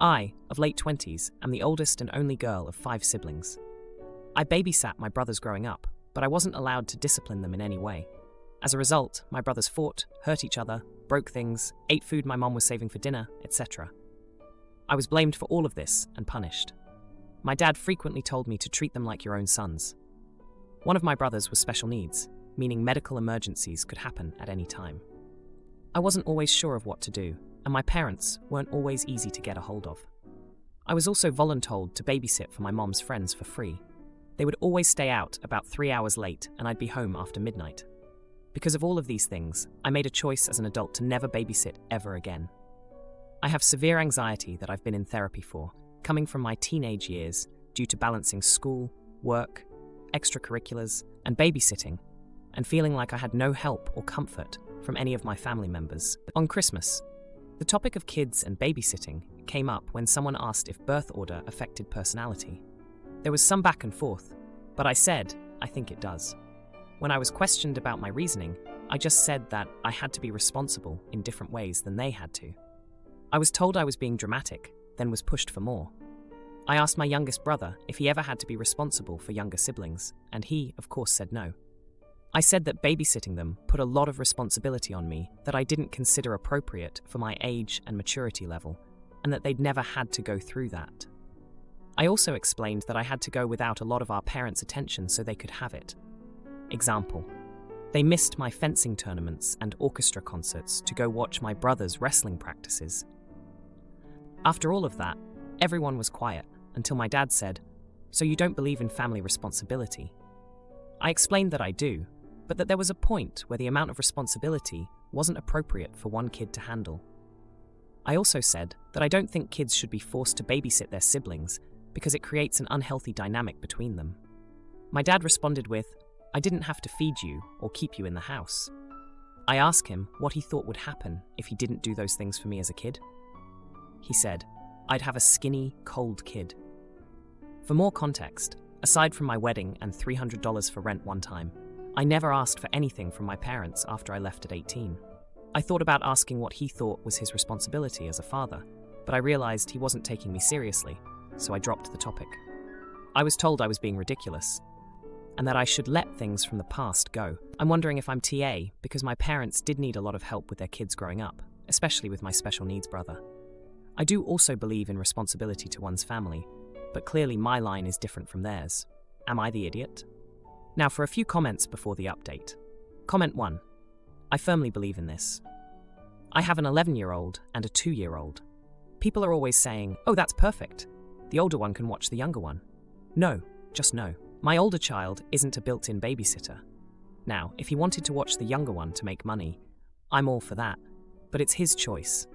I, of late 20s, am the oldest and only girl of 5 siblings. I babysat my brothers growing up, but I wasn't allowed to discipline them in any way. As a result, my brothers fought, hurt each other, broke things, ate food my mom was saving for dinner, etc. I was blamed for all of this and punished. My dad frequently told me to treat them like your own sons. One of my brothers was special needs, meaning medical emergencies could happen at any time. I wasn't always sure of what to do, and my parents weren't always easy to get a hold of. I was also voluntold to babysit for my mom's friends for free. They would always stay out about 3 hours late, and I'd be home after midnight. Because of all of these things, I made a choice as an adult to never babysit ever again. I have severe anxiety that I've been in therapy for, coming from my teenage years due to balancing school, work, extracurriculars, and babysitting, and feeling like I had no help or comfort from any of my family members. On Christmas, the topic of kids and babysitting came up when someone asked if birth order affected personality. There was some back and forth, but I said, I think it does. When I was questioned about my reasoning, I just said that I had to be responsible in different ways than they had to. I was told I was being dramatic, then was pushed for more. I asked my youngest brother if he ever had to be responsible for younger siblings, and he, of course, said no. I said that babysitting them put a lot of responsibility on me that I didn't consider appropriate for my age and maturity level, and that they'd never had to go through that. I also explained that I had to go without a lot of our parents' attention so they could have it. Example: they missed my fencing tournaments and orchestra concerts to go watch my brother's wrestling practices. After all of that, everyone was quiet until my dad said, "So you don't believe in family responsibility?" I explained that I do, but that there was a point where the amount of responsibility wasn't appropriate for one kid to handle. I also said that I don't think kids should be forced to babysit their siblings because it creates an unhealthy dynamic between them. My dad responded with, "I didn't have to feed you or keep you in the house." I asked him what he thought would happen if he didn't do those things for me as a kid. He said, "I'd have a skinny, cold kid." For more context, aside from my wedding and $300 for rent one time, I never asked for anything from my parents after I left at 18. I thought about asking what he thought was his responsibility as a father, but I realized he wasn't taking me seriously, so I dropped the topic. I was told I was being ridiculous, and that I should let things from the past go. I'm wondering if I'm TA because my parents did need a lot of help with their kids growing up, especially with my special needs brother. I do also believe in responsibility to one's family, but clearly my line is different from theirs. Am I the idiot? Now for a few comments before the update. Comment 1. I firmly believe in this. I have an 11-year-old and a 2-year-old. People are always saying, "Oh, that's perfect. The older one can watch the younger one." No, just no. My older child isn't a built-in babysitter. Now, if he wanted to watch the younger one to make money, I'm all for that, but it's his choice.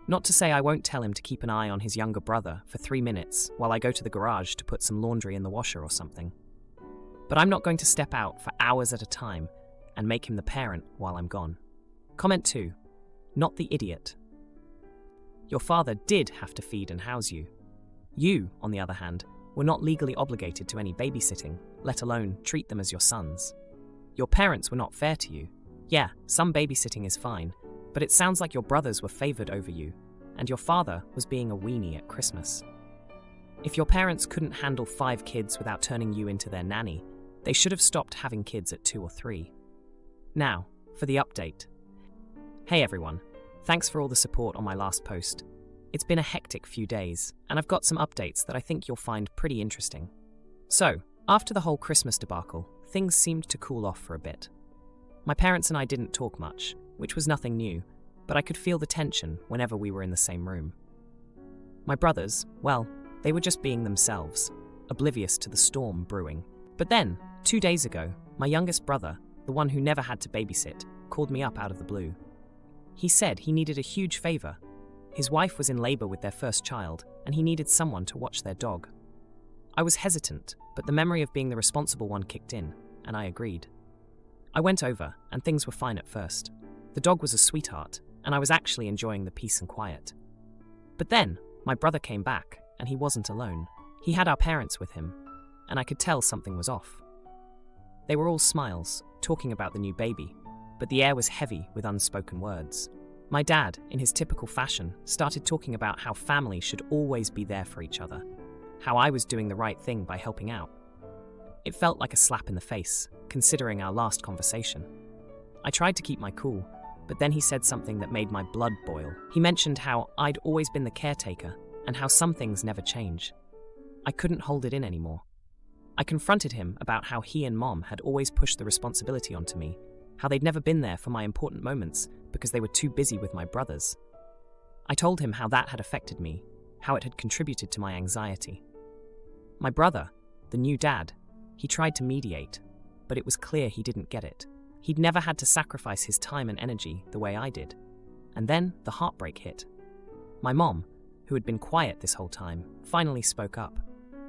Not to say I won't tell him to keep an eye on his younger brother for 3 minutes while I go to the garage to put some laundry in the washer or something. But I'm not going to step out for hours at a time and make him the parent while I'm gone. Comment 2. Not the idiot. Your father did have to feed and house you. You, on the other hand, were not legally obligated to any babysitting, let alone treat them as your sons. Your parents were not fair to you. Yeah, some babysitting is fine, but it sounds like your brothers were favored over you, and your father was being a weenie at Christmas. If your parents couldn't handle 5 kids without turning you into their nanny, they should have stopped having kids at 2 or 3. Now, for the update. Hey everyone, thanks for all the support on my last post. It's been a hectic few days, and I've got some updates that I think you'll find pretty interesting. So, after the whole Christmas debacle, things seemed to cool off for a bit. My parents and I didn't talk much, which was nothing new, but I could feel the tension whenever we were in the same room. My brothers, well, they were just being themselves, oblivious to the storm brewing. But then, 2 days ago, my youngest brother, the one who never had to babysit, called me up out of the blue. He said he needed a huge favor. His wife was in labor with their first child, and he needed someone to watch their dog. I was hesitant, but the memory of being the responsible one kicked in, and I agreed. I went over, and things were fine at first. The dog was a sweetheart, and I was actually enjoying the peace and quiet. But then, my brother came back, and he wasn't alone. He had our parents with him, and I could tell something was off. They were all smiles, talking about the new baby, but the air was heavy with unspoken words. My dad, in his typical fashion, started talking about how family should always be there for each other, how I was doing the right thing by helping out. It felt like a slap in the face, considering our last conversation. I tried to keep my cool, but then he said something that made my blood boil. He mentioned how I'd always been the caretaker and how some things never change. I couldn't hold it in anymore. I confronted him about how he and Mom had always pushed the responsibility onto me, how they'd never been there for my important moments because they were too busy with my brothers. I told him how that had affected me, how it had contributed to my anxiety. My brother, the new dad, he tried to mediate, but it was clear he didn't get it. He'd never had to sacrifice his time and energy the way I did. And then the heartbreak hit. My mom, who had been quiet this whole time, finally spoke up.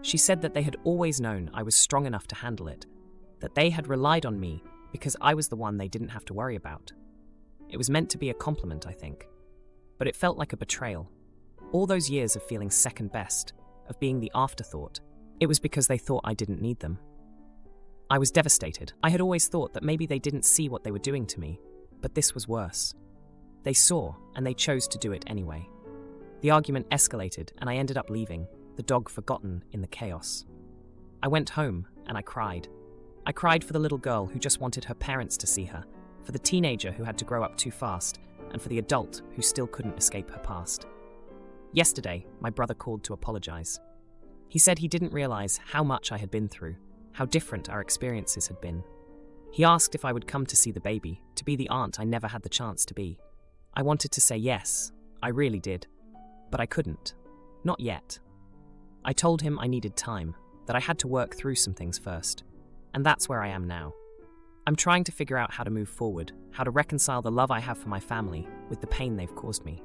She said that they had always known I was strong enough to handle it, that they had relied on me because I was the one they didn't have to worry about. It was meant to be a compliment, I think, but it felt like a betrayal. All those years of feeling second best, of being the afterthought, it was because they thought I didn't need them. I was devastated. I had always thought that maybe they didn't see what they were doing to me, but this was worse. They saw, and they chose to do it anyway. The argument escalated, and I ended up leaving, the dog forgotten in the chaos. I went home, and I cried. I cried for the little girl who just wanted her parents to see her, for the teenager who had to grow up too fast, and for the adult who still couldn't escape her past. Yesterday, my brother called to apologize. He said he didn't realize how much I had been through, how different our experiences had been. He asked if I would come to see the baby, to be the aunt I never had the chance to be. I wanted to say yes, I really did, but I couldn't. Not yet. I told him I needed time, that I had to work through some things first, and that's where I am now. I'm trying to figure out how to move forward, how to reconcile the love I have for my family with the pain they've caused me.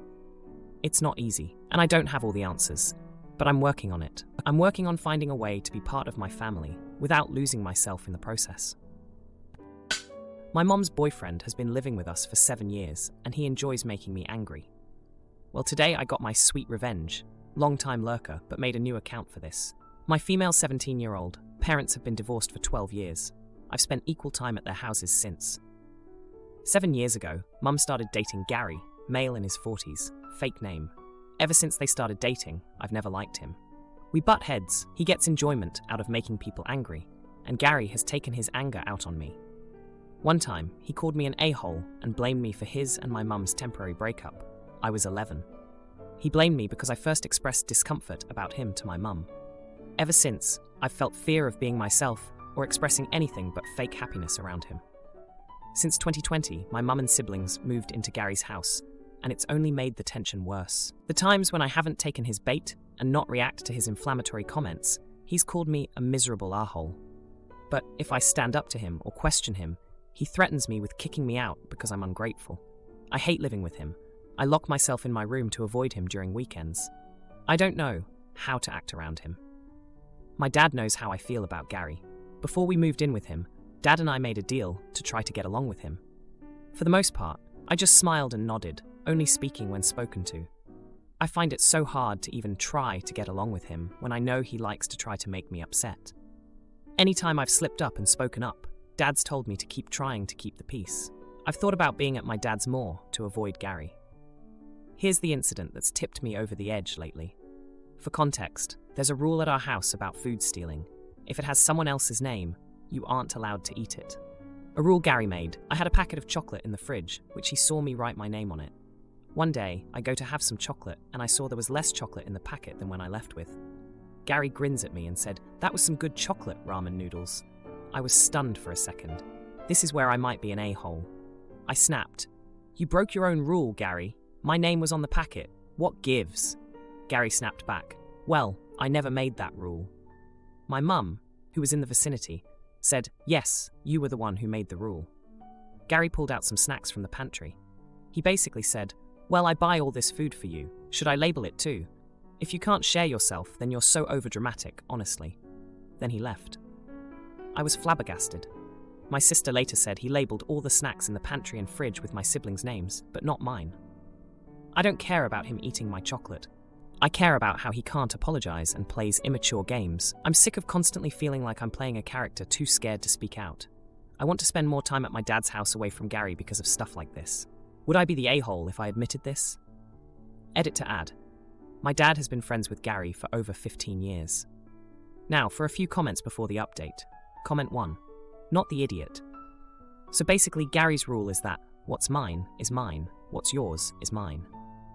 It's not easy, and I don't have all the answers, but I'm working on it. I'm working on finding a way to be part of my family without losing myself in the process. My mom's boyfriend has been living with us for 7 years, and he enjoys making me angry. Well, today I got my sweet revenge. Long-time lurker, but made a new account for this. My female 17-year-old, parents have been divorced for 12 years. I've spent equal time at their houses since. 7 years ago, Mum started dating Gary, male in his 40s, fake name. Ever since they started dating, I've never liked him. We butt heads, he gets enjoyment out of making people angry, and Gary has taken his anger out on me. One time, he called me an a-hole and blamed me for his and my mum's temporary breakup. I was 11. He blamed me because I first expressed discomfort about him to my mum. Ever since, I've felt fear of being myself or expressing anything but fake happiness around him. Since 2020, my mum and siblings moved into Gary's house, and it's only made the tension worse. The times when I haven't taken his bait and not react to his inflammatory comments, he's called me a miserable a-hole. But if I stand up to him or question him, he threatens me with kicking me out because I'm ungrateful. I hate living with him. I lock myself in my room to avoid him during weekends. I don't know how to act around him. My dad knows how I feel about Gary. Before we moved in with him, Dad and I made a deal to try to get along with him. For the most part, I just smiled and nodded, only speaking when spoken to. I find it so hard to even try to get along with him when I know he likes to try to make me upset. Anytime I've slipped up and spoken up, Dad's told me to keep trying to keep the peace. I've thought about being at my dad's more to avoid Gary. Here's the incident that's tipped me over the edge lately. For context, there's a rule at our house about food stealing. If it has someone else's name, you aren't allowed to eat it. A rule Gary made. I had a packet of chocolate in the fridge, which he saw me write my name on it. One day, I go to have some chocolate, and I saw there was less chocolate in the packet than when I left with. Gary grins at me and said, "That was some good chocolate, ramen noodles." I was stunned for a second. This is where I might be an a-hole. I snapped. "You broke your own rule, Gary. My name was on the packet. What gives?" Gary snapped back. "Well, I never made that rule." My mum, who was in the vicinity, said, "Yes, you were the one who made the rule." Gary pulled out some snacks from the pantry. He basically said, "Well, I buy all this food for you. Should I label it too? If you can't share yourself, then you're so overdramatic, honestly." Then he left. I was flabbergasted. My sister later said he labelled all the snacks in the pantry and fridge with my siblings' names, but not mine. I don't care about him eating my chocolate. I care about how he can't apologize and plays immature games. I'm sick of constantly feeling like I'm playing a character too scared to speak out. I want to spend more time at my dad's house away from Gary because of stuff like this. Would I be the a-hole if I admitted this? Edit to add. My dad has been friends with Gary for over 15 years. Now, for a few comments before the update. Comment 1. Not the idiot. So basically, Gary's rule is that what's mine is mine, what's yours is mine.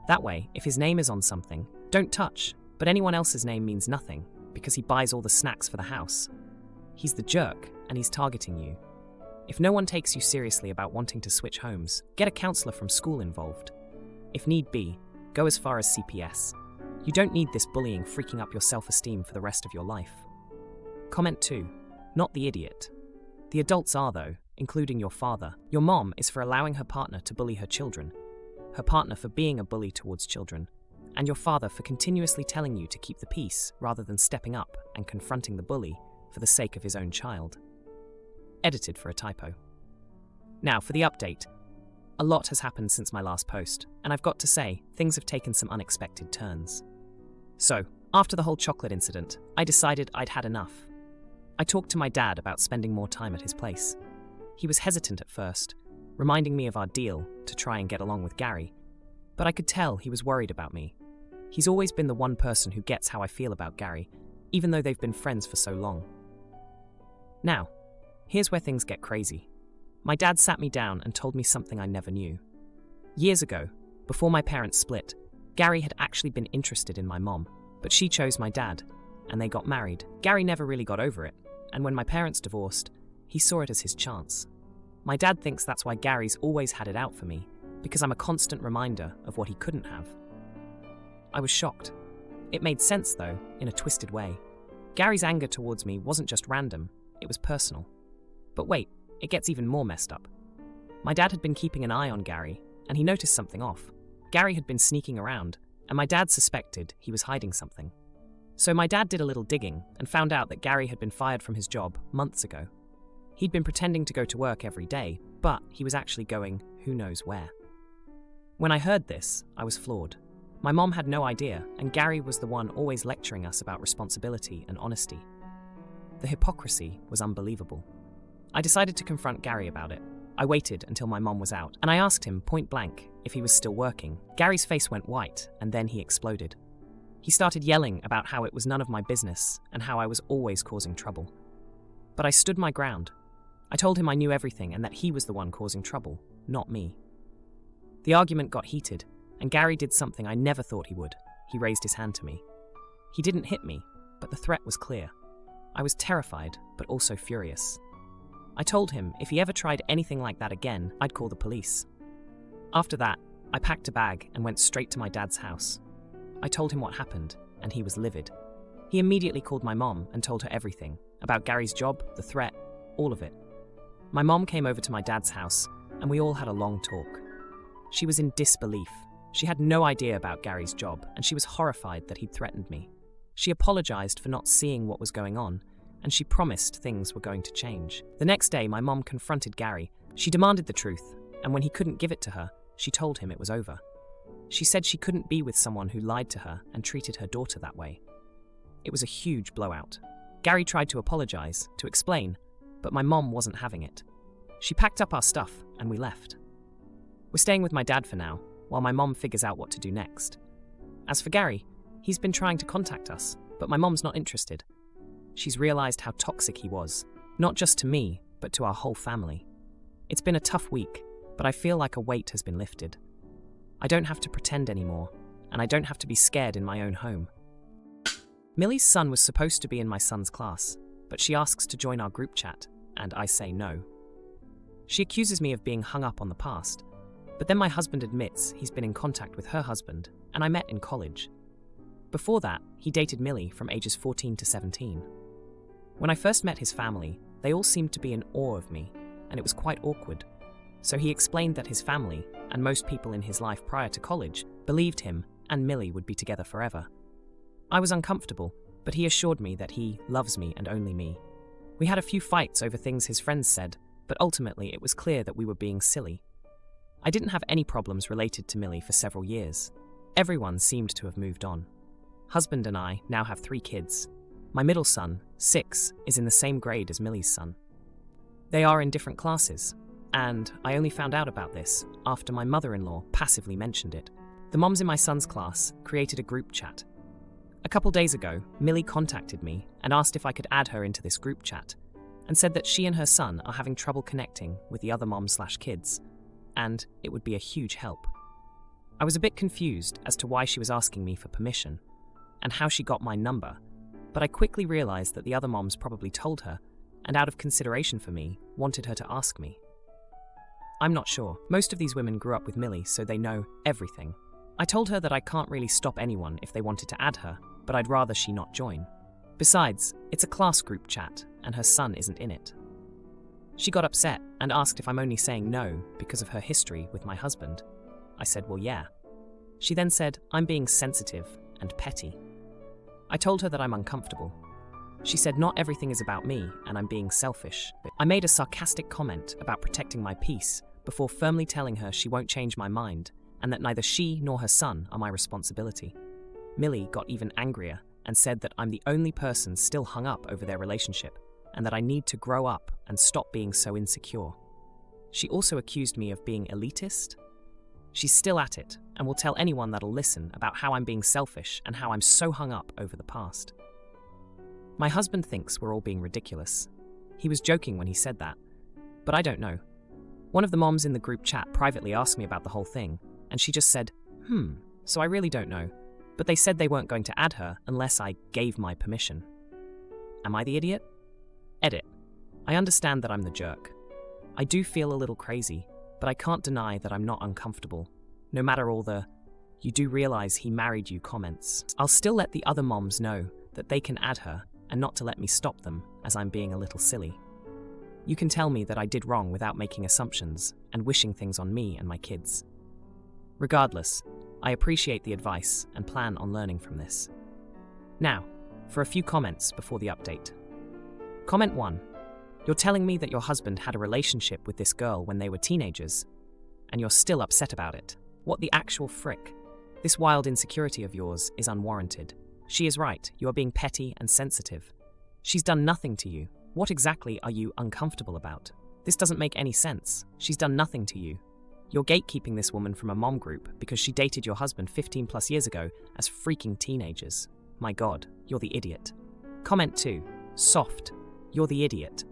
That way, if his name is on something, don't touch, but anyone else's name means nothing, because he buys all the snacks for the house. He's the jerk, and he's targeting you. If no one takes you seriously about wanting to switch homes, get a counselor from school involved. If need be, go as far as CPS. You don't need this bullying freaking up your self-esteem for the rest of your life. Comment 2. Not the idiot. The adults are, though, including your father. Your mom is for allowing her partner to bully her children, her partner for being a bully towards children, and your father for continuously telling you to keep the peace rather than stepping up and confronting the bully for the sake of his own child. Edited for a typo. Now, for the update. A lot has happened since my last post, and I've got to say, things have taken some unexpected turns. So, after the whole chocolate incident, I decided I'd had enough. I talked to my dad about spending more time at his place. He was hesitant at first, reminding me of our deal to try and get along with Gary, but I could tell he was worried about me. He's always been the one person who gets how I feel about Gary, even though they've been friends for so long. Now, here's where things get crazy. My dad sat me down and told me something I never knew. Years ago, before my parents split, Gary had actually been interested in my mom, but she chose my dad, and they got married. Gary never really got over it, and when my parents divorced, he saw it as his chance. My dad thinks that's why Gary's always had it out for me, because I'm a constant reminder of what he couldn't have. I was shocked. It made sense, though, in a twisted way. Gary's anger towards me wasn't just random, it was personal. But wait, it gets even more messed up. My dad had been keeping an eye on Gary, and he noticed something off. Gary had been sneaking around, and my dad suspected he was hiding something. So my dad did a little digging and found out that Gary had been fired from his job months ago. He'd been pretending to go to work every day, but he was actually going who knows where. When I heard this, I was floored. My mom had no idea, and Gary was the one always lecturing us about responsibility and honesty. The hypocrisy was unbelievable. I decided to confront Gary about it. I waited until my mom was out, and I asked him point blank if he was still working. Gary's face went white, and then he exploded. He started yelling about how it was none of my business, and how I was always causing trouble. But I stood my ground. I told him I knew everything and that he was the one causing trouble, not me. The argument got heated, and Gary did something I never thought he would. He raised his hand to me. He didn't hit me, but the threat was clear. I was terrified, but also furious. I told him if he ever tried anything like that again, I'd call the police. After that, I packed a bag and went straight to my dad's house. I told him what happened, and he was livid. He immediately called my mom and told her everything, about Gary's job, the threat, all of it. My mom came over to my dad's house, and we all had a long talk. She was in disbelief. She had no idea about Gary's job, and she was horrified that he'd threatened me. She apologized for not seeing what was going on, and she promised things were going to change. The next day, my mom confronted Gary. She demanded the truth, and when he couldn't give it to her, she told him it was over. She said she couldn't be with someone who lied to her and treated her daughter that way. It was a huge blowout. Gary tried to apologize, to explain, but my mom wasn't having it. She packed up our stuff, and we left. We're staying with my dad for now, while my mom figures out what to do next. As for Gary, he's been trying to contact us, but my mom's not interested. She's realized how toxic he was, not just to me, but to our whole family. It's been a tough week, but I feel like a weight has been lifted. I don't have to pretend anymore, and I don't have to be scared in my own home. Millie's son was supposed to be in my son's class, but she asks to join our group chat, and I say no. She accuses me of being hung up on the past, but then my husband admits he's been in contact with her husband, and I met in college. Before that, he dated Millie from ages 14 to 17. When I first met his family, they all seemed to be in awe of me, and it was quite awkward. So he explained that his family, and most people in his life prior to college, believed him and Millie would be together forever. I was uncomfortable, but he assured me that he loves me and only me. We had a few fights over things his friends said, but ultimately it was clear that we were being silly. I didn't have any problems related to Millie for several years. Everyone seemed to have moved on. Husband and I now have 3 kids. My middle son, 6, is in the same grade as Millie's son. They are in different classes. and I only found out about this after my mother-in-law passively mentioned it. The moms in my son's class created a group chat. A couple days ago, Millie contacted me and asked if I could add her into this group chat, and said that she and her son are having trouble connecting with the other moms/kids, and it would be a huge help. I was a bit confused as to why she was asking me for permission, and how she got my number, but I quickly realized that the other moms probably told her, and out of consideration for me, wanted her to ask me. I'm not sure. Most of these women grew up with Millie, so they know everything. I told her that I can't really stop anyone if they wanted to add her, but I'd rather she not join. Besides, it's a class group chat, and her son isn't in it. She got upset and asked if I'm only saying no because of her history with my husband. I said, well, yeah. She then said I'm being sensitive and petty. I told her that I'm uncomfortable. She said not everything is about me and I'm being selfish. I made a sarcastic comment about protecting my peace before firmly telling her she won't change my mind and that neither she nor her son are my responsibility. Millie got even angrier and said that I'm the only person still hung up over their relationship and that I need to grow up and stop being so insecure. She also accused me of being elitist. She's still at it and will tell anyone that'll listen about how I'm being selfish and how I'm so hung up over the past. My husband thinks we're all being ridiculous. He was joking when he said that, but I don't know. One of the moms in the group chat privately asked me about the whole thing, and she just said, so I really don't know, but they said they weren't going to add her unless I gave my permission. Am I the idiot? Edit. I understand that I'm the jerk. I do feel a little crazy, but I can't deny that I'm not uncomfortable, no matter all the "you do realize he married you" comments. I'll still let the other moms know that they can add her and not to let me stop them, as I'm being a little silly. You can tell me that I did wrong without making assumptions and wishing things on me and my kids. Regardless, I appreciate the advice and plan on learning from this. Now, for a few comments before the update. Comment 1. You're telling me that your husband had a relationship with this girl when they were teenagers, and you're still upset about it. What the actual frick? This wild insecurity of yours is unwarranted. She is right, you are being petty and sensitive. She's done nothing to you. What exactly are you uncomfortable about? This doesn't make any sense. She's done nothing to you. You're gatekeeping this woman from a mom group because she dated your husband 15 plus years ago as freaking teenagers. My God, you're the idiot. Comment 2. Soft. You're the idiot.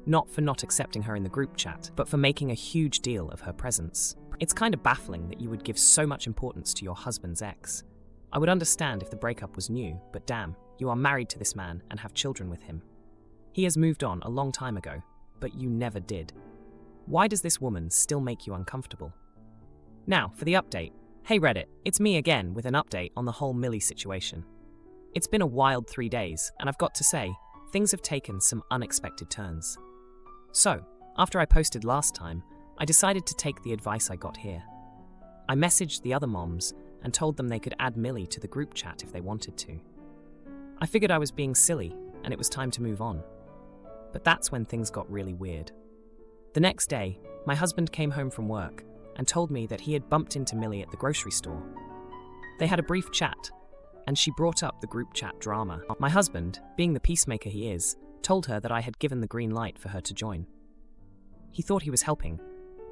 Not for not accepting her in the group chat, but for making a huge deal of her presence. It's kind of baffling that you would give so much importance to your husband's ex. I would understand if the breakup was new, but damn, you are married to this man and have children with him. He has moved on a long time ago, but you never did. Why does this woman still make you uncomfortable? Now, for the update. Hey Reddit, it's me again with an update on the whole Millie situation. It's been a wild 3 days, and I've got to say, things have taken some unexpected turns. So, after I posted last time, I decided to take the advice I got here. I messaged the other moms and told them they could add Millie to the group chat if they wanted to. I figured I was being silly, and it was time to move on. But that's when things got really weird. The next day, my husband came home from work and told me that he had bumped into Millie at the grocery store. They had a brief chat, and she brought up the group chat drama. My husband, being the peacemaker he is, told her that I had given the green light for her to join. He thought he was helping,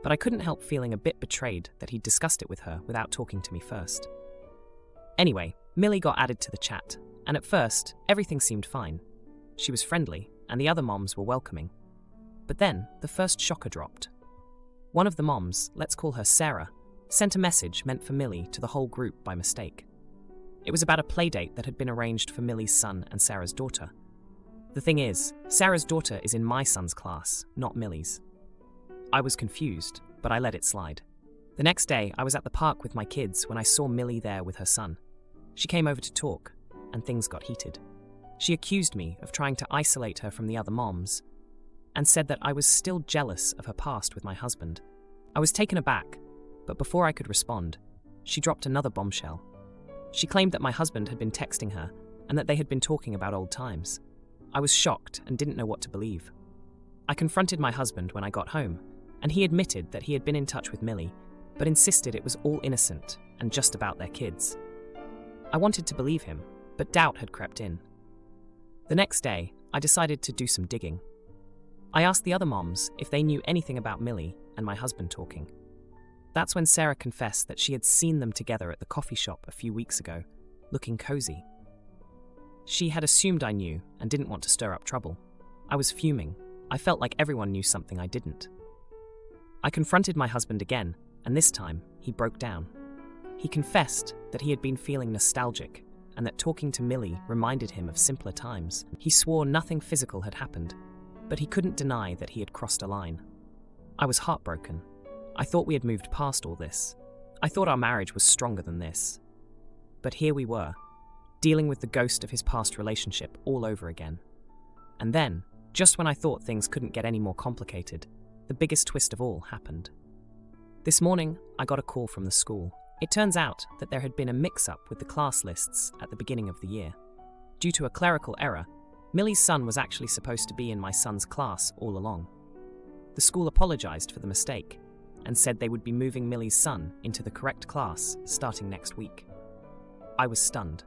but I couldn't help feeling a bit betrayed that he'd discussed it with her without talking to me first. Anyway, Millie got added to the chat, and at first, everything seemed fine. She was friendly, and the other moms were welcoming. But then, the first shocker dropped. One of the moms, let's call her Sarah, sent a message meant for Millie to the whole group by mistake. It was about a playdate that had been arranged for Millie's son and Sarah's daughter. The thing is, Sarah's daughter is in my son's class, not Millie's. I was confused, but I let it slide. The next day, I was at the park with my kids when I saw Millie there with her son. She came over to talk, and things got heated. She accused me of trying to isolate her from the other moms, and said that I was still jealous of her past with my husband. I was taken aback, but before I could respond, she dropped another bombshell. She claimed that my husband had been texting her, and that they had been talking about old times. I was shocked and didn't know what to believe. I confronted my husband when I got home, and he admitted that he had been in touch with Millie, but insisted it was all innocent and just about their kids. I wanted to believe him, but doubt had crept in. The next day, I decided to do some digging. I asked the other moms if they knew anything about Millie and my husband talking. That's when Sarah confessed that she had seen them together at the coffee shop a few weeks ago, looking cozy. She had assumed I knew and didn't want to stir up trouble. I was fuming. I felt like everyone knew something I didn't. I confronted my husband again, and this time he broke down. He confessed that he had been feeling nostalgic and that talking to Millie reminded him of simpler times. He swore nothing physical had happened, but he couldn't deny that he had crossed a line. I was heartbroken. I thought we had moved past all this. I thought our marriage was stronger than this. But here we were, dealing with the ghost of his past relationship all over again. And then, just when I thought things couldn't get any more complicated, the biggest twist of all happened. This morning, I got a call from the school. It turns out that there had been a mix-up with the class lists at the beginning of the year. Due to a clerical error, Millie's son was actually supposed to be in my son's class all along. The school apologized for the mistake and said they would be moving Millie's son into the correct class starting next week. I was stunned.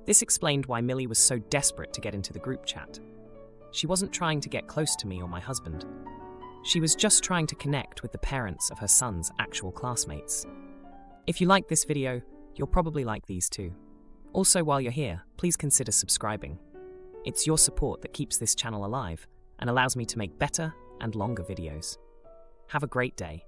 This explained why Millie was so desperate to get into the group chat. She wasn't trying to get close to me or my husband. She was just trying to connect with the parents of her son's actual classmates. If you like this video, you'll probably like these too. Also, while you're here, please consider subscribing. It's your support that keeps this channel alive and allows me to make better and longer videos. Have a great day.